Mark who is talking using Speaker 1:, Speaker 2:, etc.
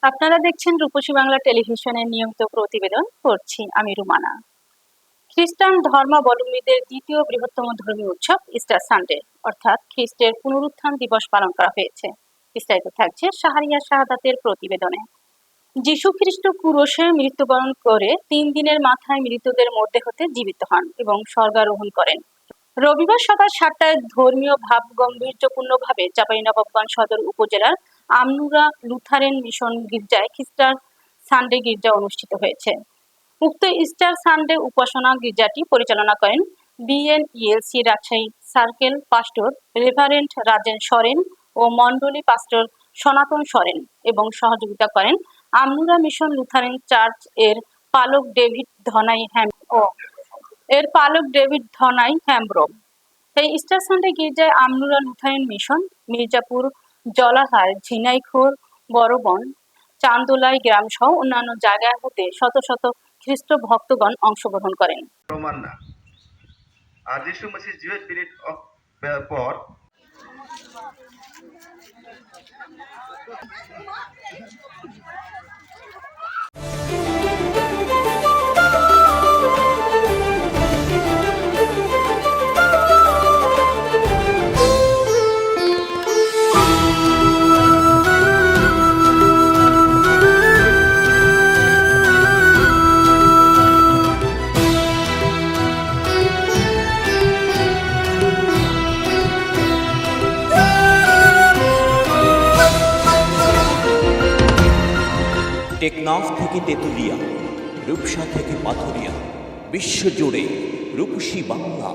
Speaker 1: আপনারা দেখছেন রূপসী বাংলা টেলিভিশনের নিয়মিত প্রতিবেদন। করছি আমি রুমানা। খ্রিস্টান ধর্মাবলম্বীদের দ্বিতীয় বৃহত্তম ধর্মীয় উৎসব ইস্টার সানডে অর্থাৎ খ্রিস্টের পুনরুত্থান দিবস পালন করা হয়েছে। বিস্তারিত থাকছে শাহরিয়া শাহাদাতের প্রতিবেদনে। যীশু খ্রিস্ট ক্রুশে মৃত্যুবরণ করে 3 দিনের মাথায় মৃতদের মধ্যে হতে জীবিত হন এবং স্বর্গারোহণ করেন। রবিবার সকাল 7টায় ধর্মীয় ভাবগম্ভীর্যপূর্ণভাবে চাঁপাইনবাবগঞ্জ সদর উপজেলার আমনুরা লুথারেন মিশন গির্জায় খ্রিস্টার সানডে গির্জা অনুষ্ঠিত হয়েছে। উক্ত ইস্টার সানডে উপাসনা গির্জাটি পরিচালনা করেন BNELC Rajshahi circle pastor reverend Rajen Soren ও মণ্ডলী পাস্টর সনাতন সরেন এবং সহযোগিতা করেন আমনুরা মিশন লুথারেন চার্চ এর পালক ডেভিড ধনাই হ্যাম্ব্রো। এই ইস্টার সানডে গির্জায় আমনুরা লুথারেন মিশন, মির্জাপুর, জলাহার, ঝিনাইখোর, বড়বন, চান্দোলাই গ্রাম সহ অন্যান্য জায়গা হতে শত শত খ্রিস্ট ভক্তগণ অংশগ্রহণ করেন।
Speaker 2: আর যিশু মসিহ জিউস মিনিট পর
Speaker 3: টেকনাফ থেকে তেঁতুলিয়া, রূপসা থেকে পাথুরিয়া, বিশ্বজুড়ে রূপসী বাংলা।